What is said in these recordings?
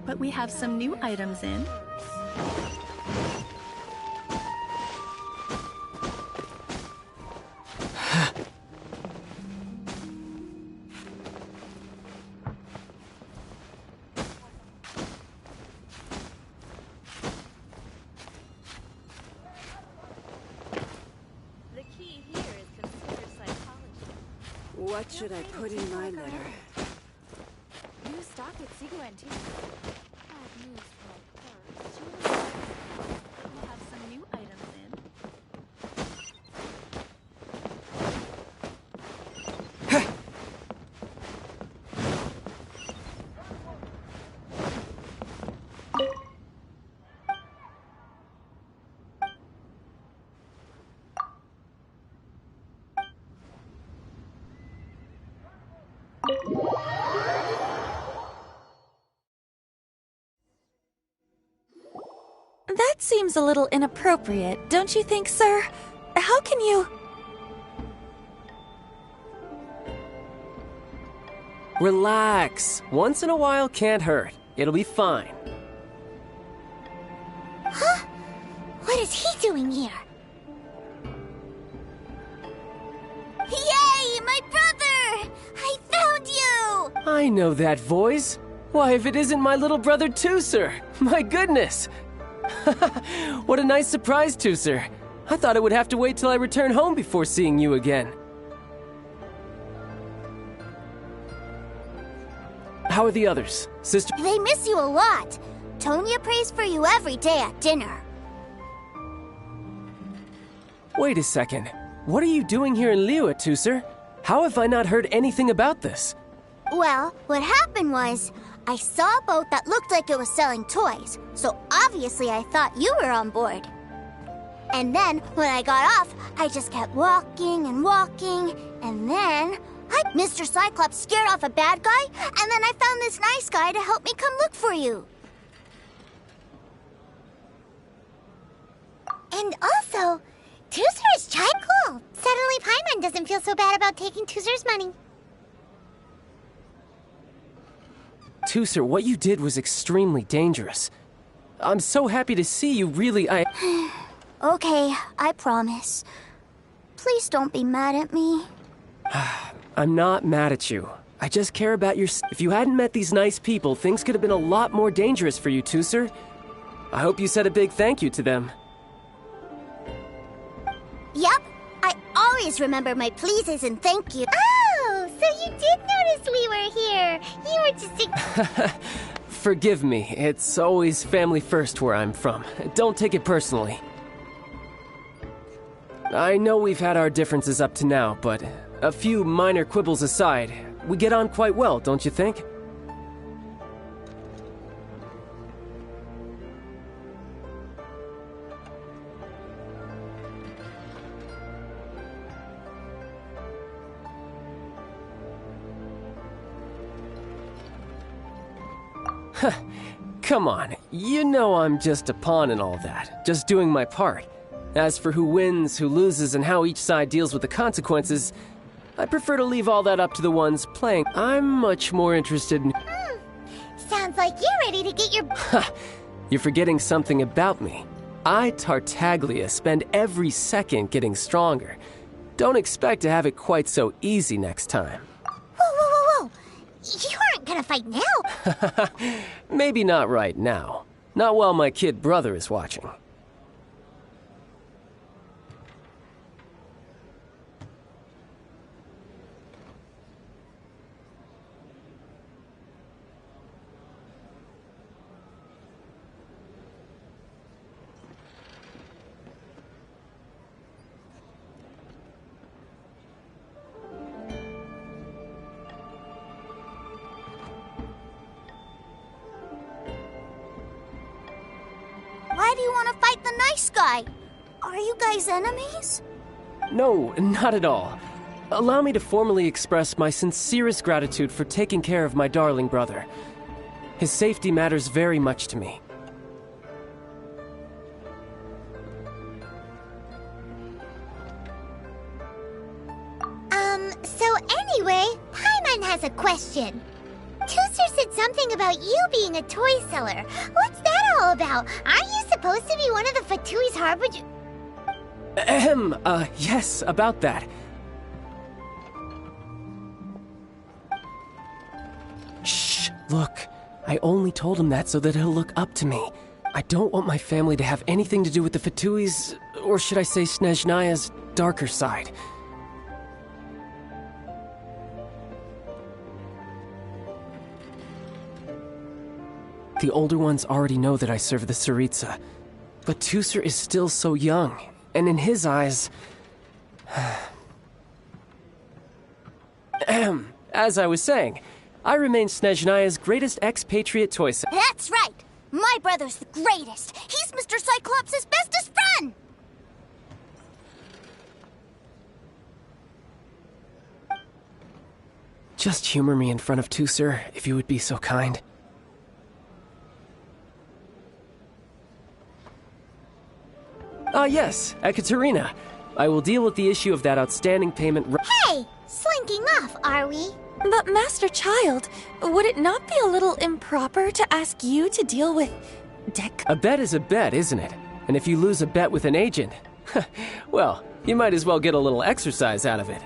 But we have some new items in. The key here is computer psychology. What should I put in my letter? New stock at Siguen too. Bad news for We have some new items in. That seems a little inappropriate, don't you think, sir? How can you... Relax. Once in a while can't hurt. It'll be fine. Huh? What is he doing here? Yay! My brother! I found you! I know that voice. Why, if it isn't my little brother, Tooser! My goodness! What a nice surprise, Tooser. I thought I would have to wait till I return home before seeing you again. How are the others, sister? They miss you a lot. Tonya prays for you every day at dinner. Wait a second. What are you doing here in Liyue, Tooser? How have I not heard anything about this? Well, what happened was, I saw a boat that looked like it was selling toys, so obviously I thought you were on board. And then, when I got off, I just kept walking and walking, and then... Mr. Cyclops scared off a bad guy, and then I found this nice guy to help me come look for you. And also, Tooser is chai cool. Suddenly Paimon doesn't feel so bad about taking Tooser's money. Tooser, what you did was extremely dangerous. I'm so happy to see you really, Okay, I promise. Please don't be mad at me. I'm not mad at you. I just care about your... If you hadn't met these nice people, things could have been a lot more dangerous for you, Tooser. I hope you said a big thank you to them. Yup, I always remember my pleases and thank you. Oh, so you did notice we were here. You were just... Forgive me, it's always family first where I'm from. Don't take it personally. I know we've had our differences up to now, but a few minor quibbles aside, we get on quite well, don't you think? Come on, you know I'm just a pawn in all that, just doing my part. As for who wins, who loses, and how each side deals with the consequences, I prefer to leave all that up to the ones playing. I'm much more interested in... Sounds like you're ready to get your... You're forgetting something about me. I, Tartaglia, spend every second getting stronger. Don't expect to have it quite so easy next time. Whoa. You aren't gonna fight now. Maybe not right now. Not while my kid brother is watching. Why do you want to fight the nice guy? Are you guys enemies? No, not at all. Allow me to formally express my sincerest gratitude for taking care of my darling brother. His safety matters very much to me. So anyway, Paimon has a question. Tooser said something about you being a toy seller. What's that all about? Aren't you supposed to be one of the Fatui's harbinger? Yes, about that. Shh, look. I only told him that so that he'll look up to me. I don't want my family to have anything to do with the Fatui's, or should I say Snezhnaya's, darker side. The older ones already know that I serve the Tsaritsa, but Tooser is still so young, and in his eyes... As I was saying, I remain Snezhnaya's greatest expatriate toy seller. That's right! My brother's the greatest! He's Mr. Cyclops' bestest friend! Just humor me in front of Tooser, if you would be so kind. Yes, Ekaterina. I will deal with the issue of that outstanding payment. Hey! Slinking off, are we? But Master Child, would it not be a little improper to ask you to deal with A bet is a bet, isn't it? And if you lose a bet with an agent, well, you might as well get a little exercise out of it.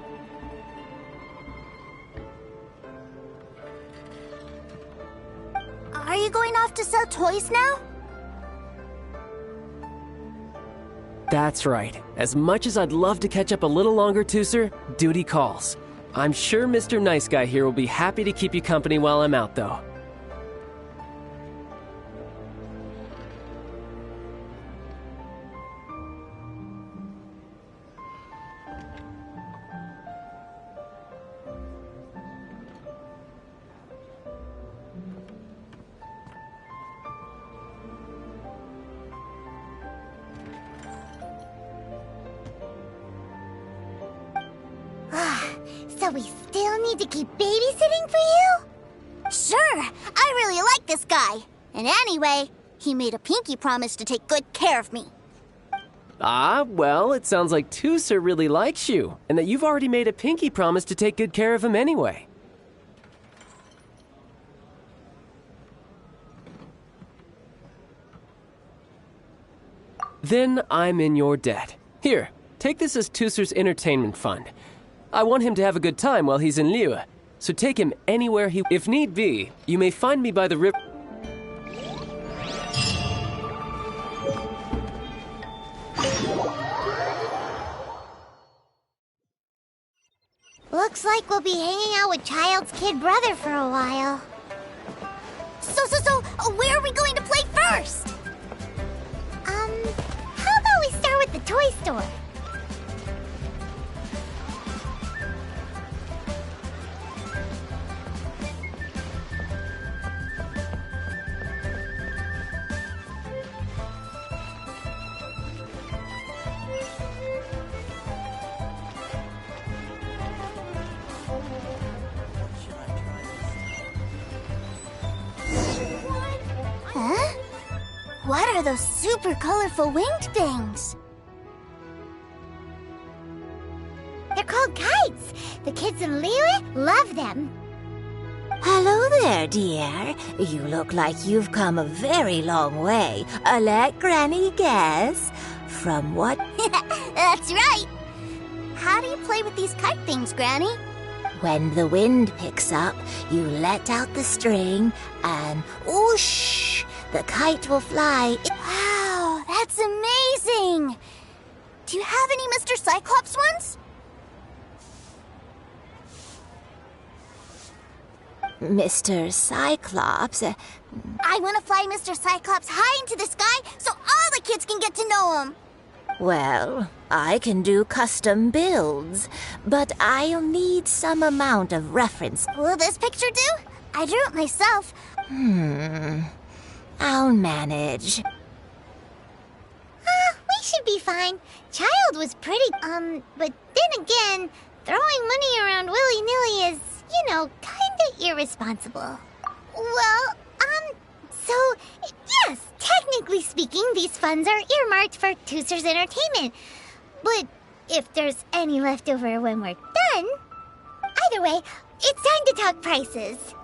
Are you going off to sell toys now? That's right. As much as I'd love to catch up a little longer, Tooser, duty calls. I'm sure Mr. Nice Guy here will be happy to keep you company while I'm out, though. So we still need to keep babysitting for you? Sure, I really like this guy. And anyway, he made a pinky promise to take good care of me. Ah, well, it sounds like Tooser really likes you, and that you've already made a pinky promise to take good care of him anyway. Then I'm in your debt. Here, take this as Tooser's entertainment fund. I want him to have a good time while he's in Liyue, so take him anywhere he... If need be, you may find me by the river... Looks like we'll be hanging out with Child's kid brother for a while. So, where are we going to play first? How about we start with the toy store? Huh? What are those super colorful winged things? They're called kites. The kids in Liyue love them. Hello there, dear. You look like you've come a very long way. Let Granny guess. From what? That's right. How do you play with these kite things, Granny? When the wind picks up, you let out the string and whoosh, the kite will fly. Wow, that's amazing! Do you have any Mr. Cyclops ones? Mr. Cyclops? I want to fly Mr. Cyclops high into the sky so all the kids can get to know him. Well, I can do custom builds, but I'll need some amount of reference. Will this picture do? I drew it myself. I'll manage. We should be fine. Child was pretty, but then again, throwing money around willy-nilly is, kinda irresponsible. Well, so, yes, technically speaking, these funds are earmarked for Tooser's entertainment. But if there's any left over when we're done, either way, it's time to talk prices.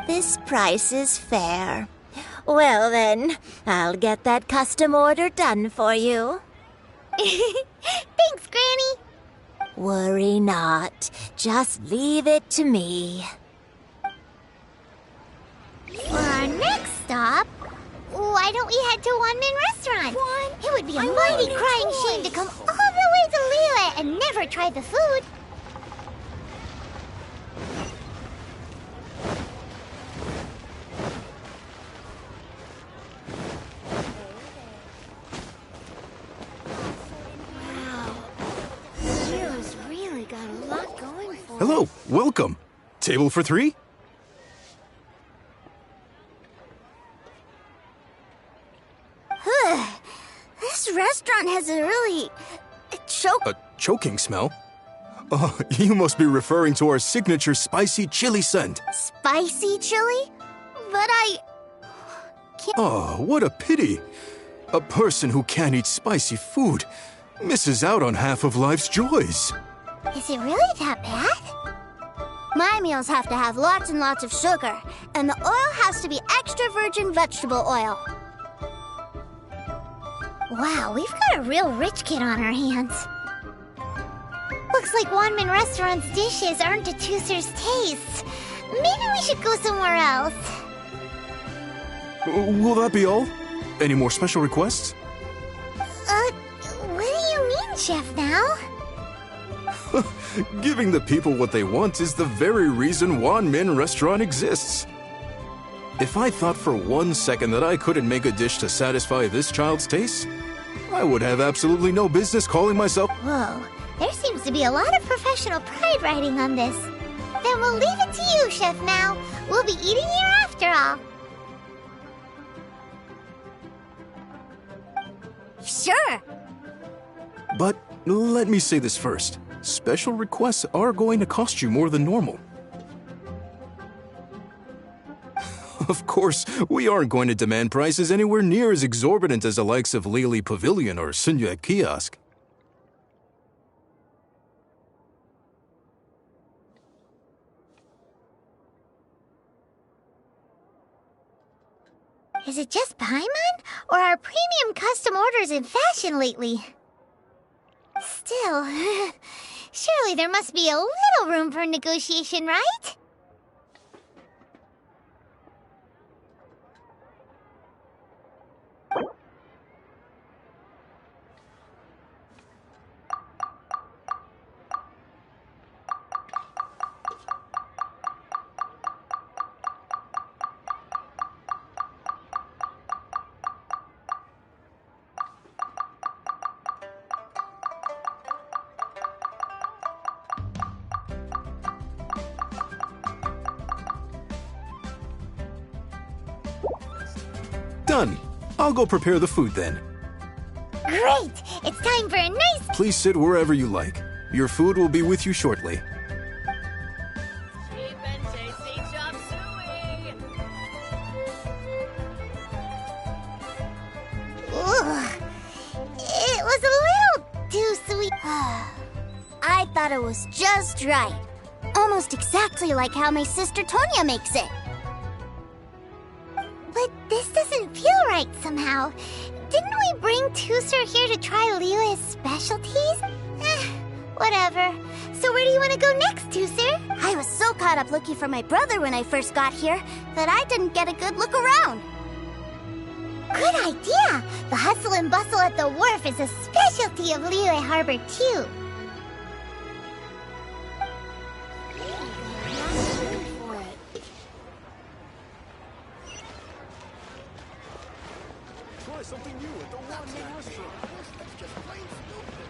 This price is fair. Well then, I'll get that custom order done for you. Thanks, Granny. Worry not. Just leave it to me. For our next stop, why don't we head to One-Man Restaurant? It would be a mighty crying shame to come all the way to Liyue and never try the food. Hello, welcome. Table for 3? This restaurant has a really... A choking smell? Oh, you must be referring to our signature spicy chili scent. Spicy chili? But I... Oh, what a pity. A person who can't eat spicy food misses out on half of life's joys. Is it really that bad? My meals have to have lots and lots of sugar, and the oil has to be extra virgin vegetable oil. Wow, we've got a real rich kid on our hands. Looks like Wanmin Restaurant's dishes aren't to Tooser's taste. Maybe we should go somewhere else. Will that be all? Any more special requests? What do you mean, Chef Now? Giving the people what they want is the very reason Wanmin Restaurant exists. If I thought for 1 second that I couldn't make a dish to satisfy this child's taste, I would have absolutely no business calling myself... Whoa, there seems to be a lot of professional pride riding on this. Then we'll leave it to you, Chef Now. We'll be eating here after all. Sure. But let me say this first. Special requests are going to cost you more than normal. Of course, we aren't going to demand prices anywhere near as exorbitant as the likes of Lily Pavilion or Sunya Kiosk. Is it just Paimon? Or are premium custom orders in fashion lately? Still, surely there must be a little room for negotiation, right? Done. I'll go prepare the food then. Great! It's time for a nice... Please sit wherever you like. Your food will be with you shortly. Cheap and tasty chop suey. Ugh. It was a little too sweet. I thought it was just right. Almost exactly like how my sister Tonya makes it. But this doesn't feel right somehow. Didn't we bring Tooser here to try Liyue's specialties? Whatever. So where do you want to go next, Tooser? I was so caught up looking for my brother when I first got here that I didn't get a good look around. Good idea! The hustle and bustle at the wharf is a specialty of Liyue Harbor, too. Try something new at the Wanmin Restaurant. That's just plain stupid.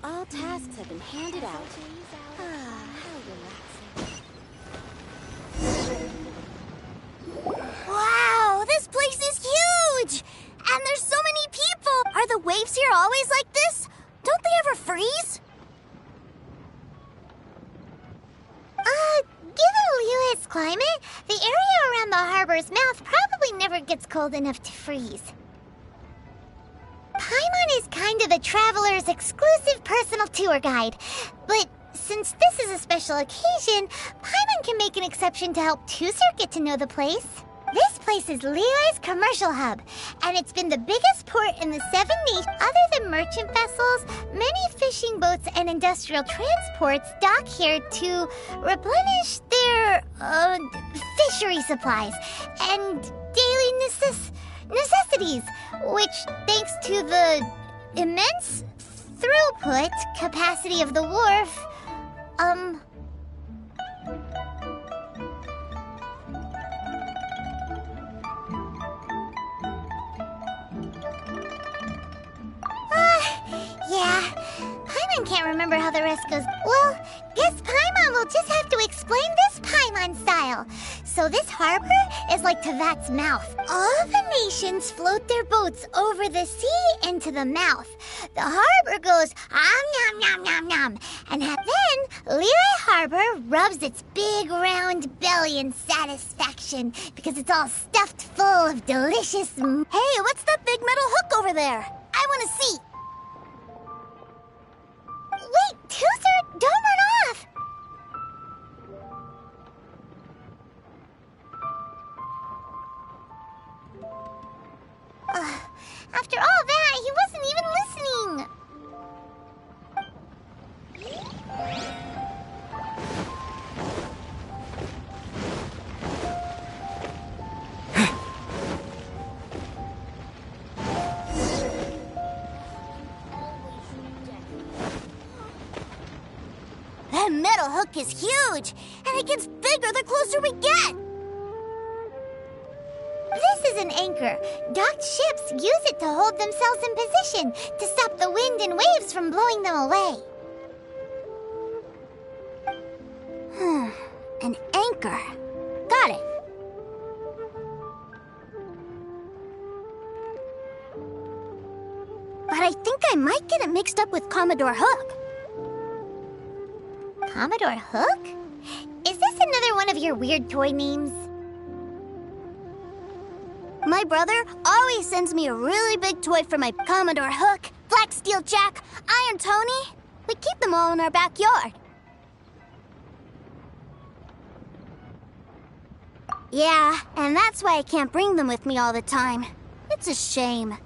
All tasks have been handed out. Wow, this place is huge! And there's so many people! Are the waves here always like this? Don't they ever freeze? Given Liyue's climate, the area around the harbor's mouth probably never gets cold enough to freeze. Paimon is kind of the traveler's exclusive personal tour guide, but since this is a special occasion, Paimon can make an exception to help Tooser get to know the place. This place is Liyue's commercial hub, and it's been the biggest port in the 7 Niche. Other than merchant vessels, many fishing boats and industrial transports dock here to replenish their, fishery supplies and daily necessities, which, thanks to the immense throughput capacity of the wharf, even can't remember how the rest goes. Well, guess Paimon will just have to explain this Paimon style. So this harbor is like Tevat's mouth. All the nations float their boats over the sea into the mouth. The harbor goes nom nom nom nom. And then Liyue Harbor rubs its big round belly in satisfaction because it's all stuffed full of delicious. Hey, what's that big metal hook over there? I want to see. Wait, Tooser, don't run off! After all that, he wasn't even listening! That metal hook is huge, and it gets bigger the closer we get. This is an anchor. Docked ships use it to hold themselves in position to stop the wind and waves from blowing them away. An anchor. Got it. But I think I might get it mixed up with Commodore Hook. Commodore Hook? Is this another one of your weird toy names? My brother always sends me a really big toy for my Commodore Hook, Black Steel Jack, Iron Tony. We keep them all in our backyard. Yeah, and that's why I can't bring them with me all the time. It's a shame.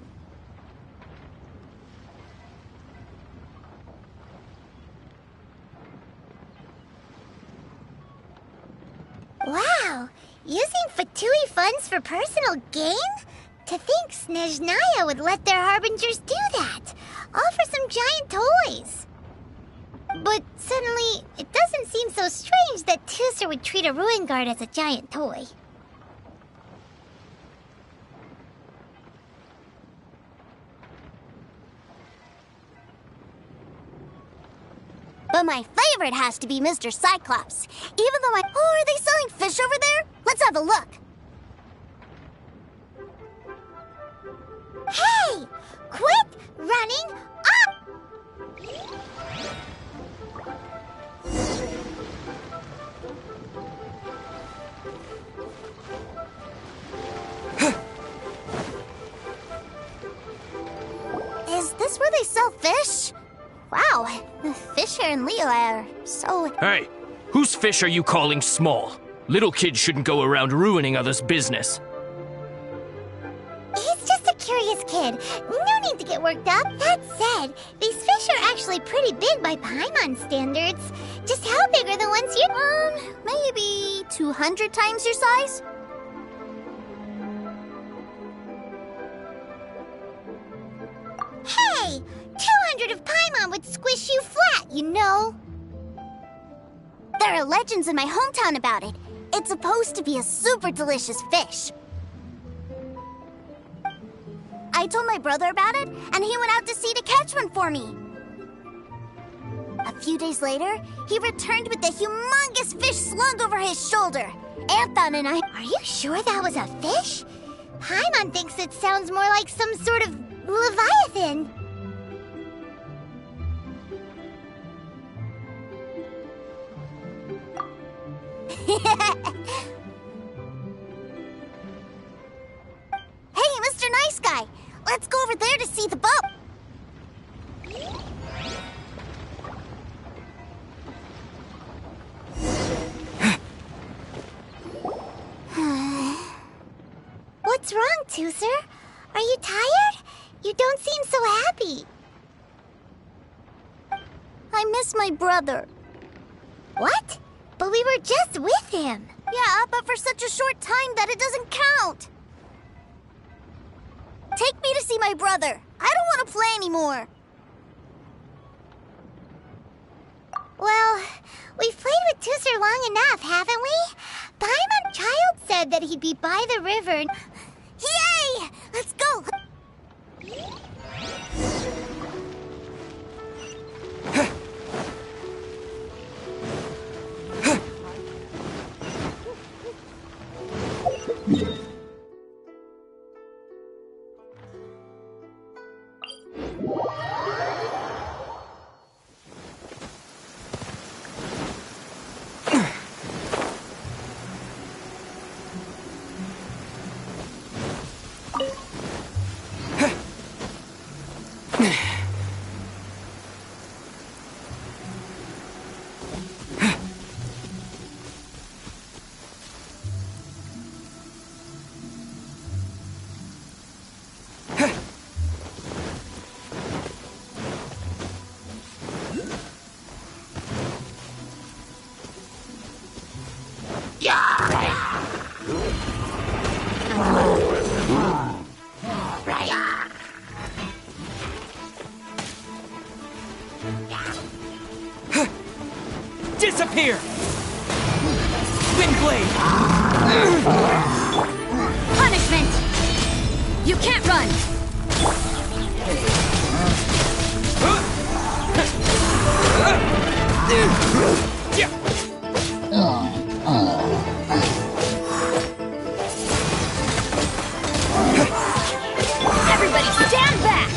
Wow! Using Fatui funds for personal gain? To think Snezhnaya would let their harbingers do that! All for some giant toys! But suddenly, it doesn't seem so strange that Tooser would treat a ruin guard as a giant toy. But my favorite has to be Mr. Cyclops. Even though Oh, are they selling fish over there? Let's have a look. Hey! Quit running up! Is this where they sell fish? Wow, the fish here in Liyue are so... Hey, whose fish are you calling small? Little kids shouldn't go around ruining others' business. He's just a curious kid. No need to get worked up. That said, these fish are actually pretty big by Paimon standards. Just how big are the ones you... maybe 200 times your size? Hey! 200 of Paimon would squish you flat, you know. There are legends in my hometown about it. It's supposed to be a super delicious fish. I told my brother about it, and he went out to sea to catch one for me. A few days later, he returned with a humongous fish slung over his shoulder. Anthon and I... Are you sure that was a fish? Paimon thinks it sounds more like some sort of leviathan. Hey, Mr. Nice Guy! Let's go over there to see the boat! What's wrong, Tooser? Are you tired? You don't seem so happy. I miss my brother. What? But we were just with him. Yeah, but for such a short time that it doesn't count. Take me to see my brother. I don't want to play anymore. Well, we've played with Tooser long enough, haven't we? Paimon Child said that he'd be by the river. Yay! Let's go! Disappear! Windblade! Punishment! You can't run! Everybody stand back!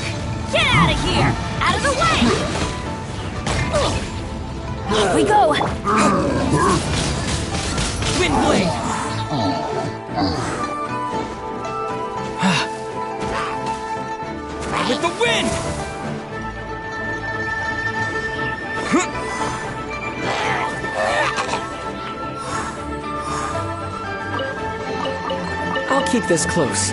Get out of here! Out of the way! Here we go! Windblade! With the wind! I'll keep this close.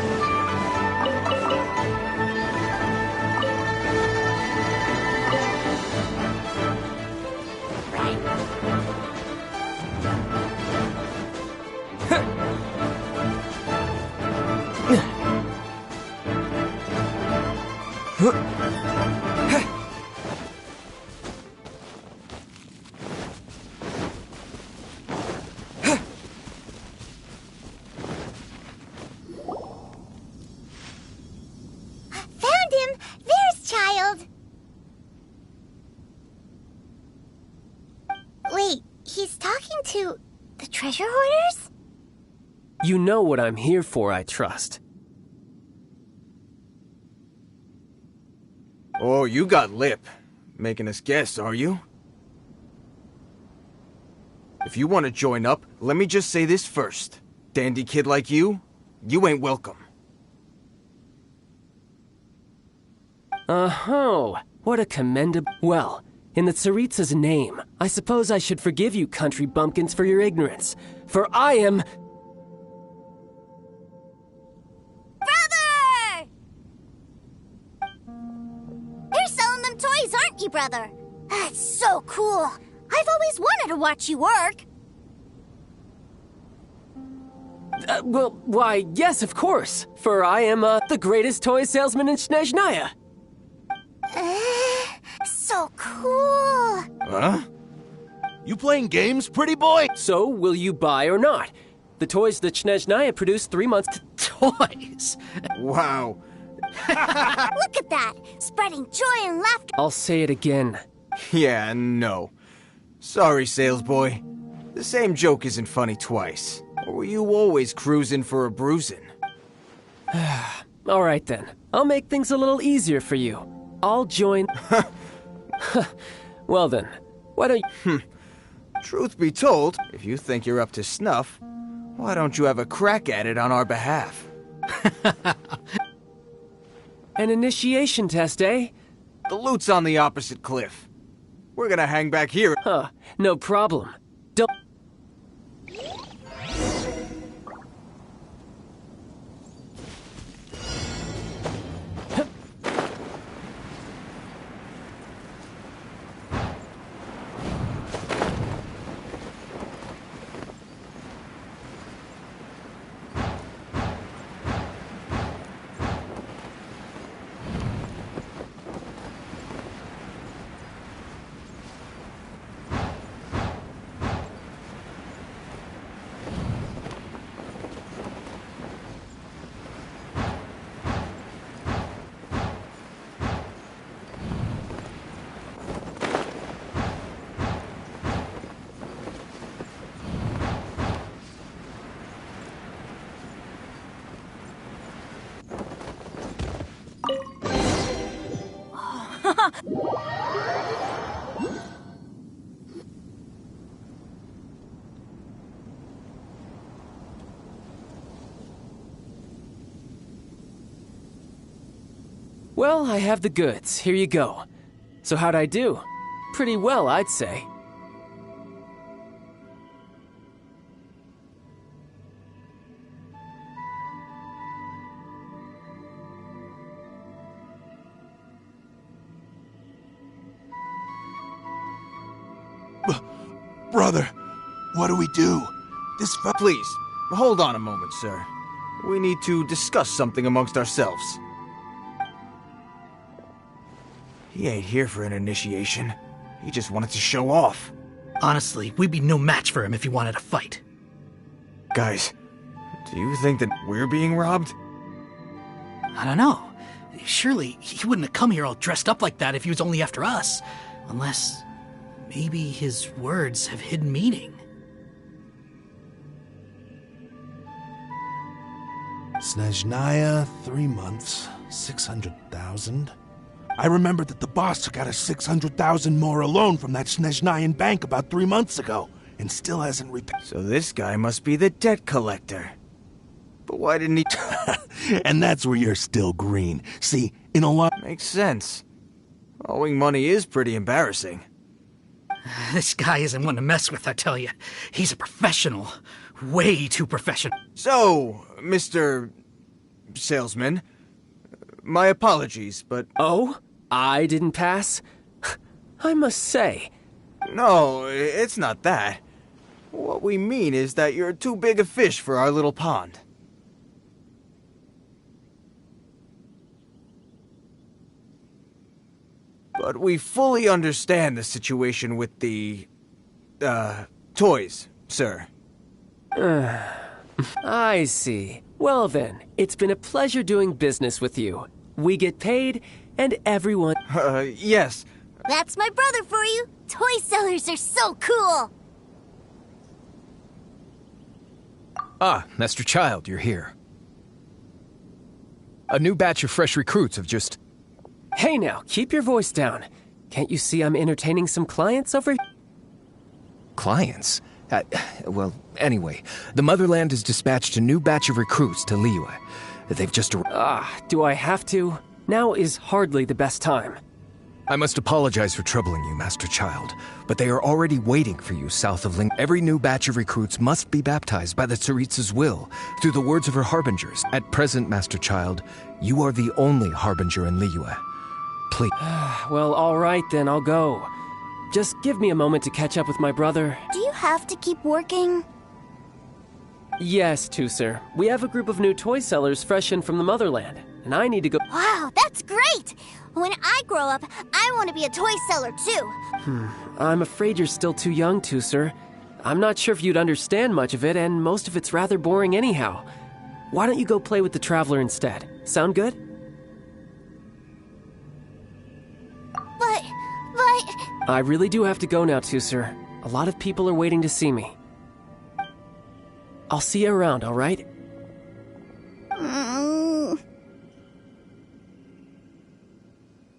Found him! There's Child! Wait, he's talking to the treasure hoarders? You know what I'm here for, I trust. Oh, you got lip. Making us guess, are you? If you want to join up, let me just say this first. Dandy kid like you ain't welcome. Oh, what a commendable... Well, in the Tsaritsa's name, I suppose I should forgive you country bumpkins for your ignorance. For I am... Brother! You're selling them toys, aren't you, brother? That's so cool. I've always wanted to watch you work. Well, why, yes, of course. For I am, the greatest toy salesman in Snezhnaya. So cool. Huh? You playing games, pretty boy? So, will you buy or not? The toys that Snezhnaya produced 3 months... Toys? Wow. Look at that, spreading joy and laughter. I'll say it again. Yeah, no. Sorry, sales boy. The same joke isn't funny twice. Or were you always cruising for a bruising? All right, then. I'll make things a little easier for you. I'll join... Well then, why don't you... Truth be told, if you think you're up to snuff, why don't you have a crack at it on our behalf? An initiation test, eh? The loot's on the opposite cliff. We're gonna hang back here. Huh, no problem. Don't... Well, I have the goods. Here you go. So how'd I do? Pretty well, I'd say. Brother, what do we do? Please, hold on a moment, sir. We need to discuss something amongst ourselves. He ain't here for an initiation. He just wanted to show off. Honestly, we'd be no match for him if he wanted to fight. Guys, do you think that we're being robbed? I don't know. Surely he wouldn't have come here all dressed up like that if he was only after us. Unless maybe his words have hidden meaning. Snezhnaya, 3 months, 600,000. I remember that the boss took out a 600,000 more loan from that Snezhnayan bank about 3 months ago, and still hasn't repaid. So this guy must be the debt collector. But why didn't he... And that's where you're still green. See, in a lot... Makes sense. Owing money is pretty embarrassing. This guy isn't one to mess with, I tell you. He's a professional. Way too professional. So, Mr. Salesman, my apologies, but... Oh? I didn't pass? I must say... No, it's not that. What we mean is that you're too big a fish for our little pond. But we fully understand the situation with the, toys, sir. I see. Well then, it's been a pleasure doing business with you. We get paid, and everyone... Yes. That's my brother for you. Toy sellers are so cool. Ah, Master Child, you're here. A new batch of fresh recruits have just... Hey now, keep your voice down. Can't you see I'm entertaining some clients over here? Clients? Well, anyway, the Motherland has dispatched a new batch of recruits to Liyue. They've just... do I have to? Now is hardly the best time. I must apologize for troubling you, Master Child, but they are already waiting for you south of Ling. Every new batch of recruits must be baptized by the Tsaritsa's will, through the words of her harbingers. At present, Master Child, you are the only harbinger in Liyue. Please. Well, all right then, I'll go. Just give me a moment to catch up with my brother. Do you have to keep working? Yes, Tusser. We have a group of new toy sellers fresh in from the Motherland, and I need to go... Wow, that's great! When I grow up, I want to be a toy seller too. I'm afraid you're still too young, Tusser. I'm not sure if you'd understand much of it, and most of it's rather boring anyhow. Why don't you go play with the Traveler instead? Sound good? But... I really do have to go now, Tusser. A lot of people are waiting to see me. I'll see you around, all right?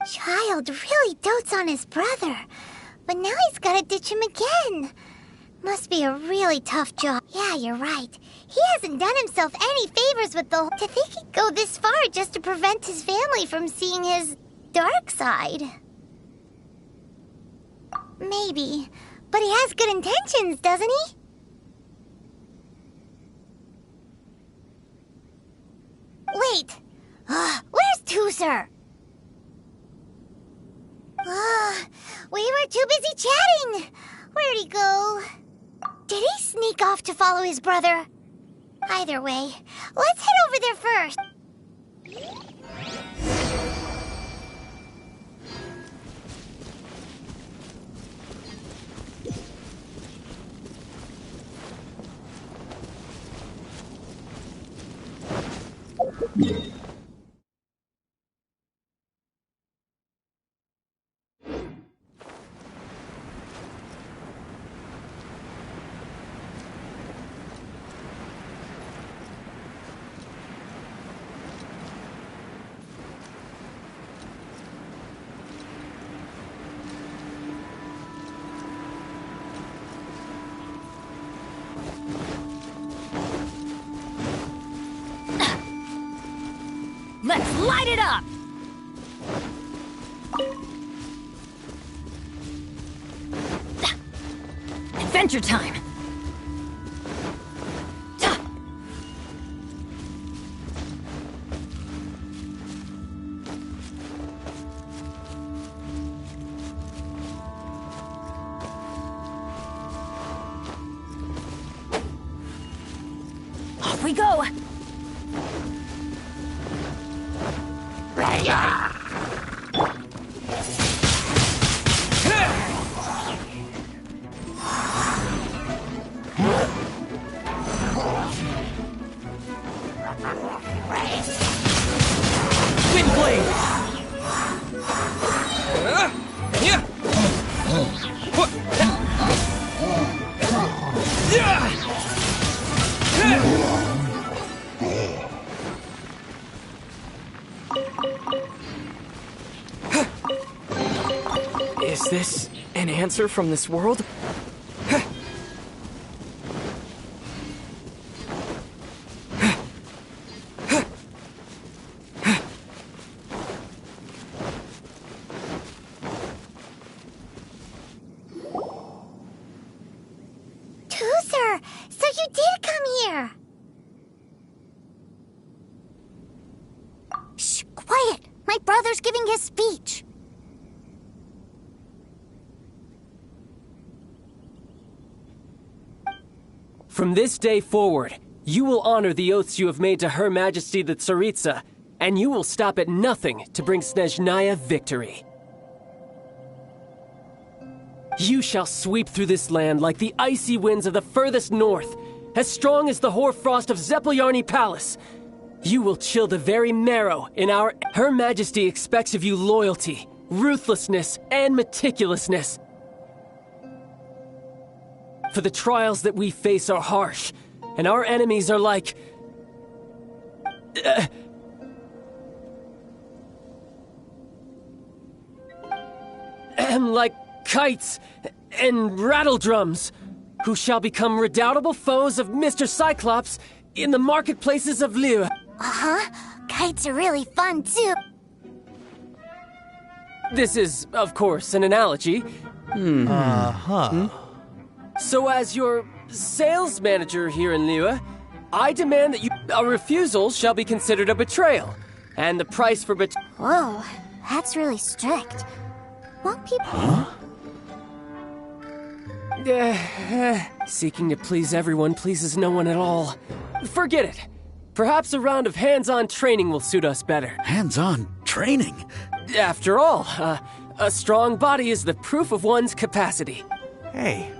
Child really dotes on his brother, but now he's gotta ditch him again. Must be a really tough job. Yeah, you're right. He hasn't done himself any favors with the... To think he'd go this far just to prevent his family from seeing his dark side. Maybe, but he has good intentions, doesn't he? Wait, where's Tusser? We were too busy chatting. Where'd he go? Did he sneak off to follow his brother? Either way, let's head over there first. Let's light it up! adventure time! Off we go! Is this an answer from this world? Tooser, so you did come here. Shh, quiet. My brother's giving his speech. From this day forward, you will honor the oaths you have made to Her Majesty the Tsaritsa, and you will stop at nothing to bring Snezhnaya victory. You shall sweep through this land like the icy winds of the furthest north, as strong as the hoarfrost of Zepelyarny Palace. You will chill the very marrow in our... Her Majesty expects of you loyalty, ruthlessness, and meticulousness. For the trials that we face are harsh, and our enemies are like... like kites and rattledrums, who shall become redoubtable foes of Mr. Cyclops in the marketplaces of Liyue. Uh-huh. Kites are really fun, too. This is, of course, an analogy. So as your sales manager here in Liyue, I demand that a refusal shall be considered a betrayal, and the price for Whoa, that's really strict. Won't people... Seeking to please everyone pleases no one at all. Forget it. Perhaps a round of hands-on training will suit us better. Hands-on training? After all, a strong body is the proof of one's capacity. Hey,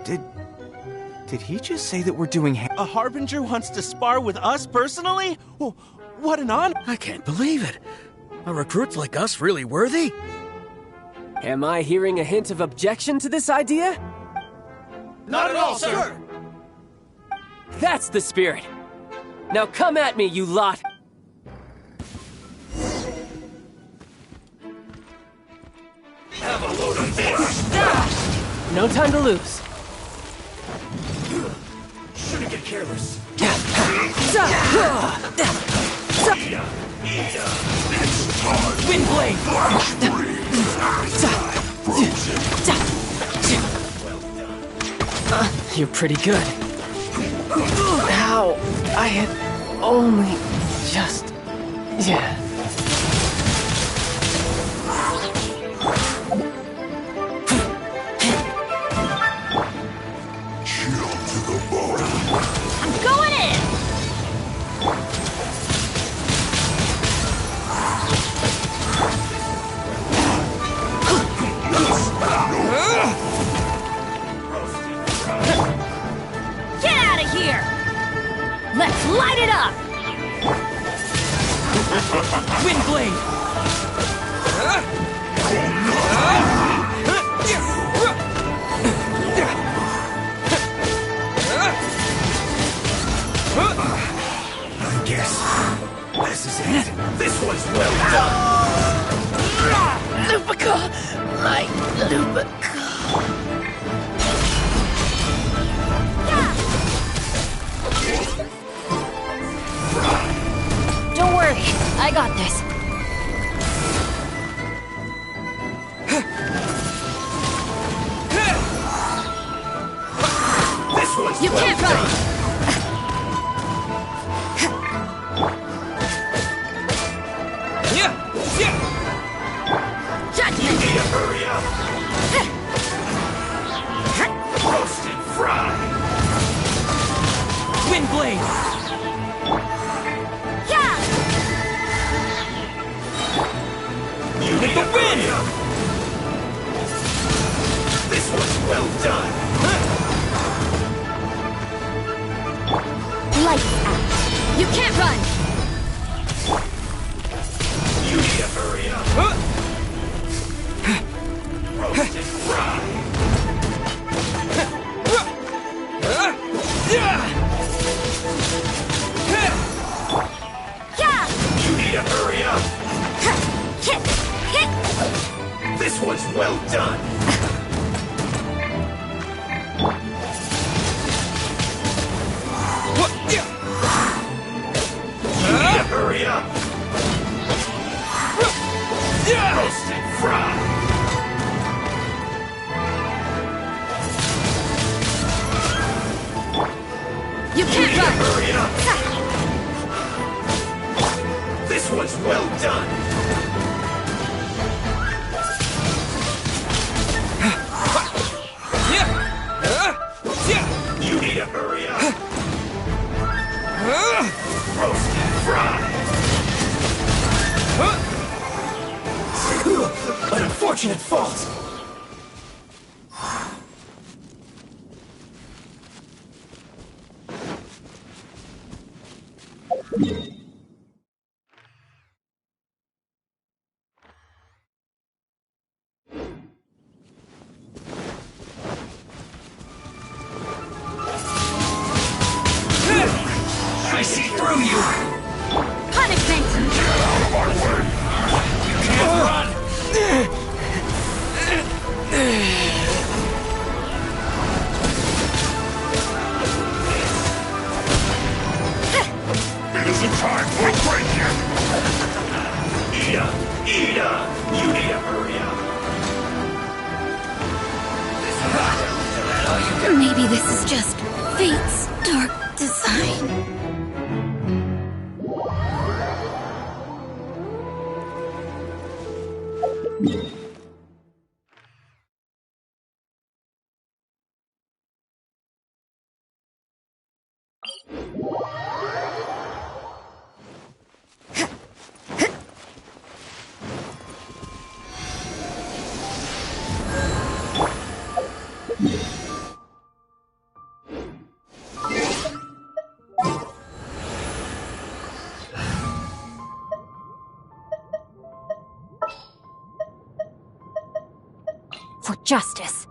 did he just say that we're doing A Harbinger wants to spar with us personally? Oh, what an honor! I can't believe it. Are recruits like us really worthy? Am I hearing a hint of objection to this idea? Not at all, sir! That's the spirit. Now come at me, you lot! Have a load of this! No time to lose. Shouldn't get careless. Wind blade! You're pretty good. Ow! I had only just... Yeah. Chill to the bone. I'm going in! Get out of here! Let's light it up! Wind blade! I guess this is it. This one's well done! Lupica! My Lupica! Don't worry, I got this. You can't run! Judgment! You need to hurry up! Roast and fry! Wind blade! Yeah! You need to hurry up! This one's well done! Lights out! You can't run! You need to hurry up! Roast and fry! Yeah! You need to hurry up! This one's well done! You need to hurry up! Roast and fry! You can't run! Hurry up! This one's well done! You need to hurry up! Roast and fry! An unfortunate fault! I see through you! Punishment! Get out of our way! You can't run! It isn't time for a break yet! Ida! Ida! You need to hurry up! Maybe this is just fate's dark design. For justice.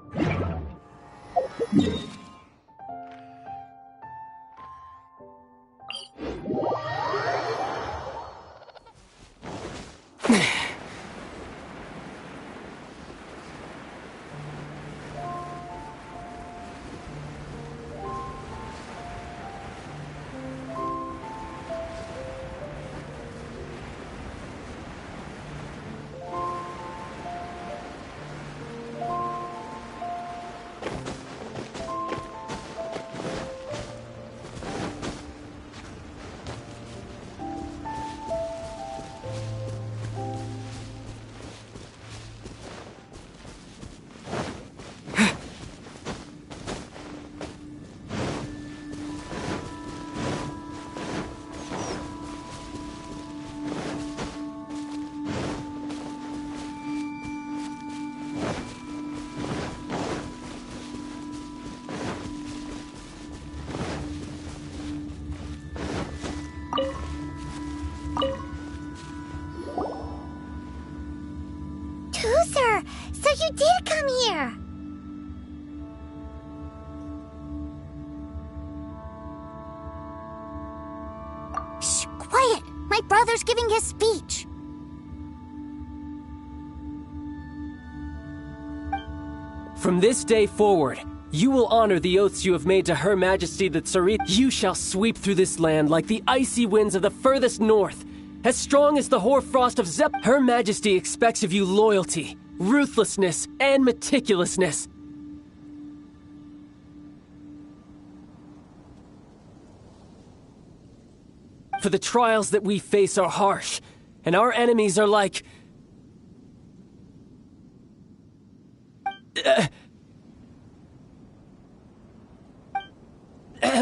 Tooser, so you did come here. Shh, quiet. My brother's giving his speech. From this day forward, you will honor the oaths you have made to Her Majesty the Tsarit. You shall sweep through this land like the icy winds of the furthest north, as strong as the hoarfrost of Zep. Her Majesty expects of you loyalty, ruthlessness, and meticulousness. for the trials that we face are harsh, and our enemies are like...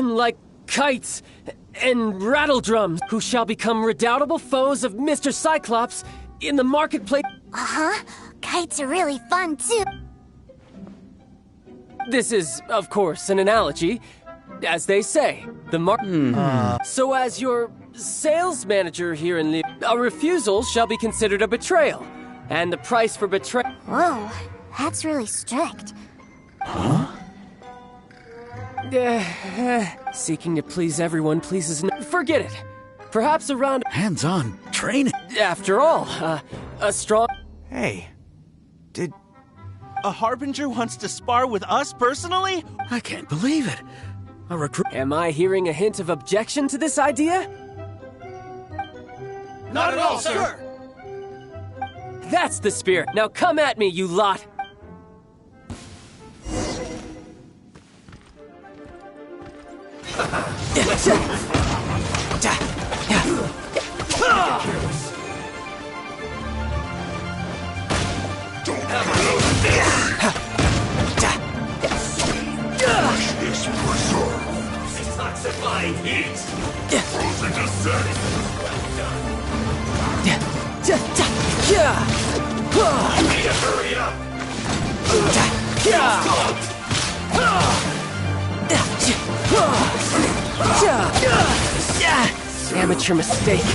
like kites and rattledrums, who shall become redoubtable foes of Mr. Cyclops in the marketplace. Uh-huh. Kites are really fun, too. This is, of course, an analogy. As they say, So as your sales manager here in the... A refusal shall be considered a betrayal, and the price for betrayal... Whoa, that's really strict. Seeking to please everyone pleases no... Forget it. Perhaps around... Hands-on training. After all, a strong... Hey, did... A Harbinger wants to spar with us personally? I can't believe it. A recruit... Am I hearing a hint of objection to this idea? Not at all, sir! That's the spirit. Now come at me, you lot! This preserve. Detoxifying heat. Frozen dessert. You need to hurry up. Amateur mistake.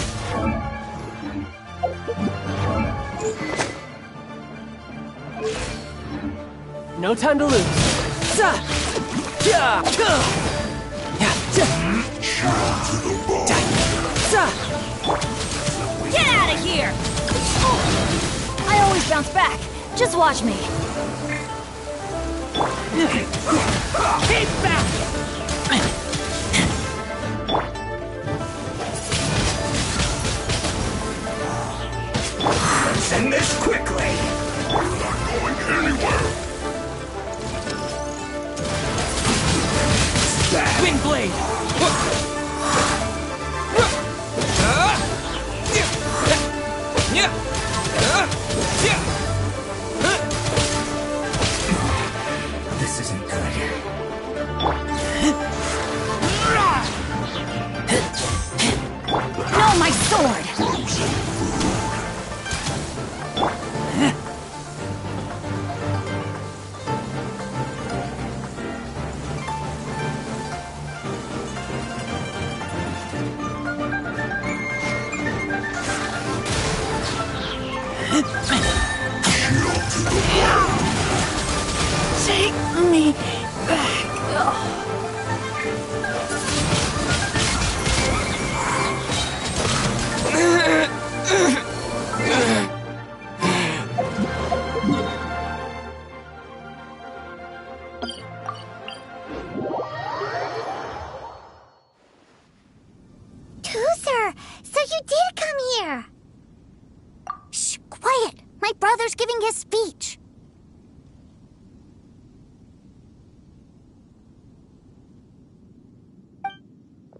No time to lose. Get out of here! I always bounce back. Just watch me. Keep back! Let's end this quickly. We're not going anywhere. Windblade! This isn't good. No, my sword! Take me back. Toother, so you did come here. Shh, quiet. My brother's giving his speech.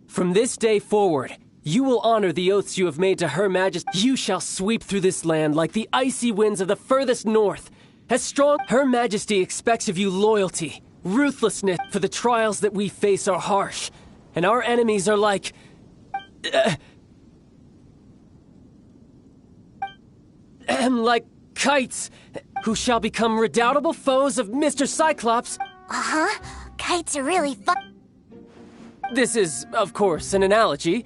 From this day forward, you will honor the oaths you have made to Her Majesty. You shall sweep through this land like the icy winds of the furthest north. As strong, Her Majesty expects of you loyalty, ruthlessness, for the trials that we face are harsh, and our enemies are like... like kites, who shall become redoubtable foes of Mr. Cyclops. Uh-huh. Kites are really fun. This is, of course, an analogy.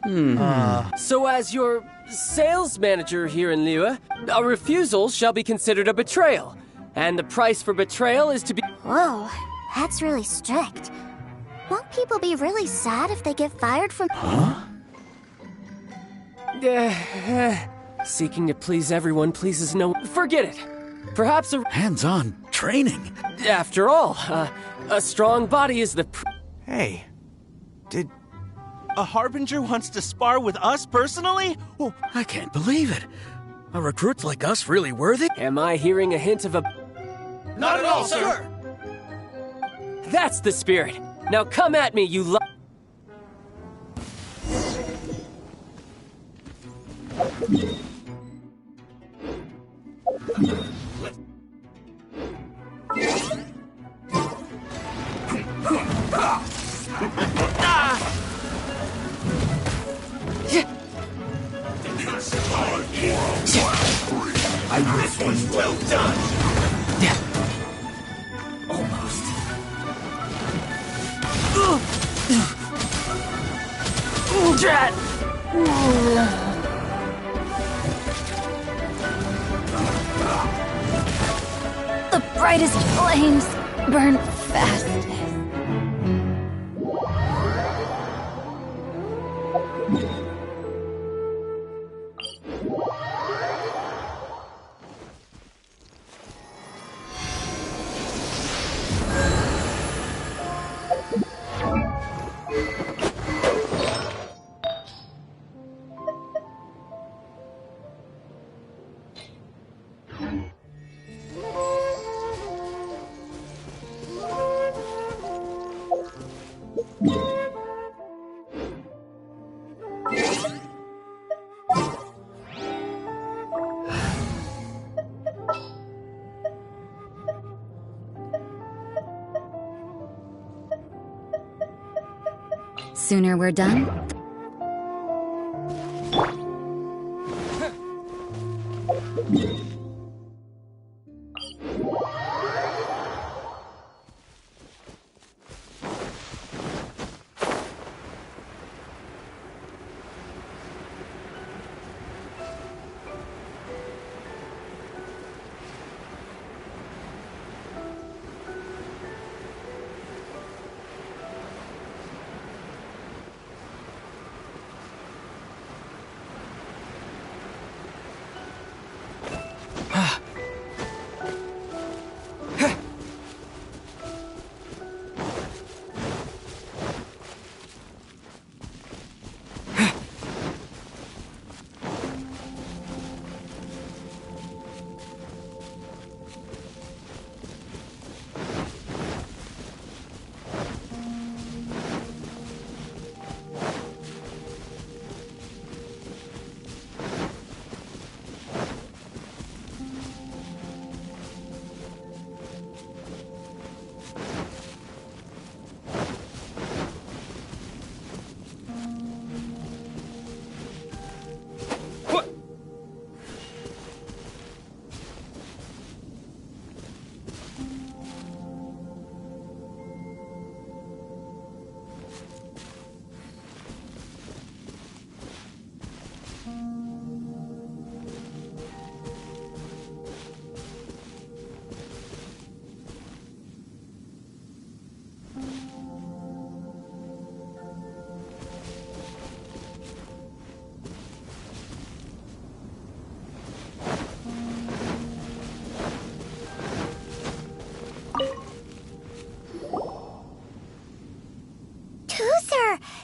So as your sales manager here in Liyue, a refusal shall be considered a betrayal, and the price for betrayal is to be... Whoa, that's really strict. Won't people be really sad if they get fired from... Seeking to please everyone pleases no... Forget it. Perhaps a... Hands-on training. After all, a strong body is the... Hey, did... A Harbinger wants to spar with us personally? Oh, I can't believe it. Are recruits like us really worthy? Am I hearing a hint of a... Not at all, sir! That's the spirit. Now come at me, you This one's well done. Almost. Drat! The brightest flames burn fastest. Sooner we're done,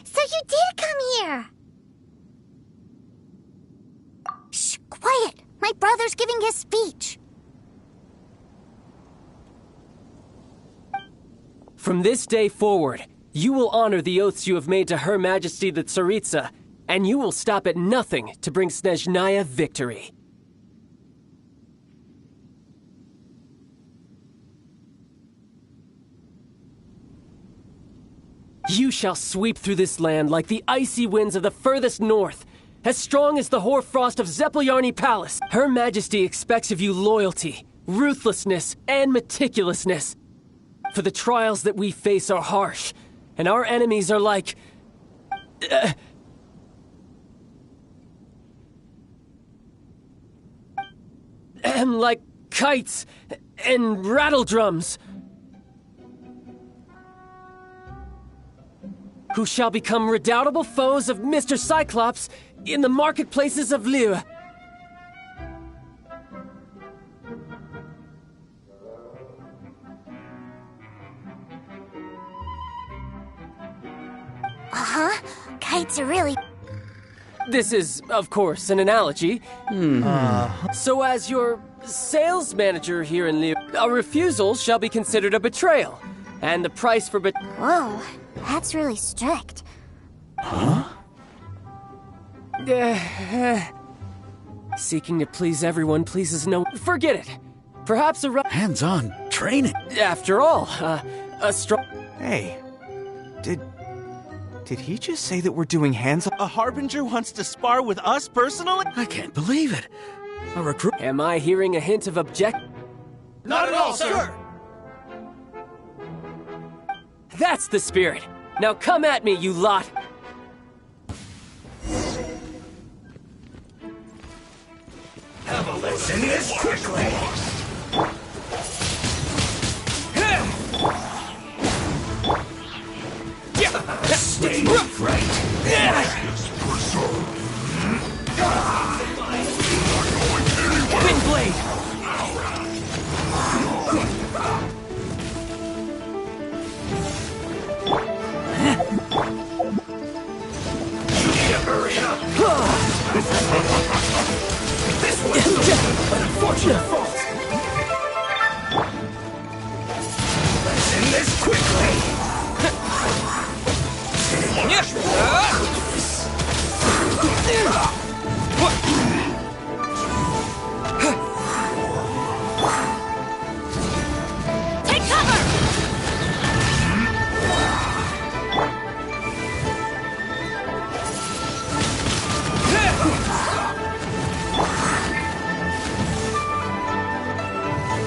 So you did come here! Shh, quiet! My brother's giving his speech. From this day forward, you will honor the oaths you have made to Her Majesty the Tsaritsa, and you will stop at nothing to bring Snezhnaya victory. You shall sweep through this land like the icy winds of the furthest north, as strong as the hoarfrost of Zepelyarny Palace. Her Majesty expects of you loyalty, ruthlessness, and meticulousness. For the trials that we face are harsh, and our enemies are like... like kites and rattle drums. Who shall become redoubtable foes of Mr. Cyclops in the marketplaces of Liyue. Uh-huh. Kites are really... This is, of course, an analogy. So as your sales manager here in Liyue, a refusal shall be considered a betrayal, and the price for Whoa, that's really strict. Huh? Seeking to please everyone pleases no. Forget it. Perhaps a hands-on training. After all, a strong. Hey, did he just say that we're doing hands-on? A harbinger wants to spar with us personally? I can't believe it. A recruit. Am I hearing a hint of object? Not at all, sir. That's the spirit. Now come at me, you lot. Have a listen this quickly. Stay right. Wind blade. Hurry up. This was an unfortunate fault. Let's end this quickly. Take cover!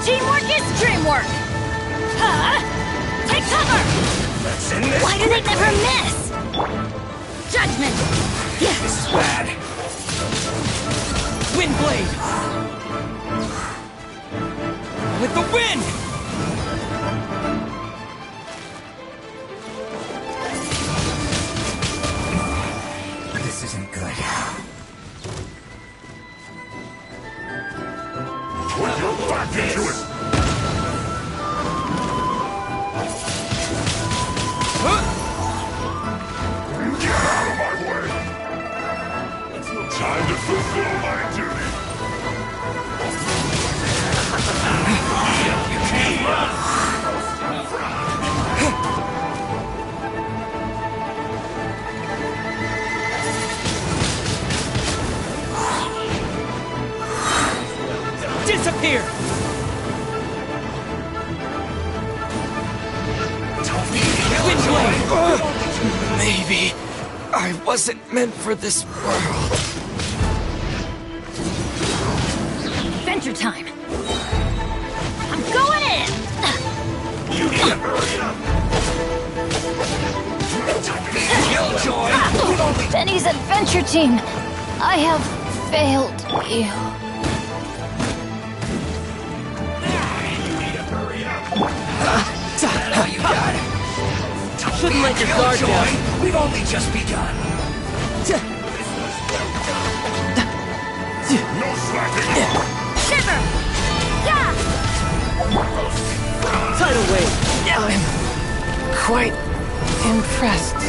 Teamwork is dreamwork! Huh? Take cover! Let's end this. Why do they never miss? Judgment! This is bad. Wind blade. With the wind. This isn't good. Put your back into it. Get out of my way! Time to fulfill my duty! Disappear! Wind blade! Maybe I wasn't meant for this world. Adventure time! I'm going in! You need to hurry up! Killjoy! Benny's adventure team! I have failed you. Now you got it! Shouldn't let your guard down. We've only just begun. No slacking! Shiver! Yeah! Tidal wave. I'm quite impressed.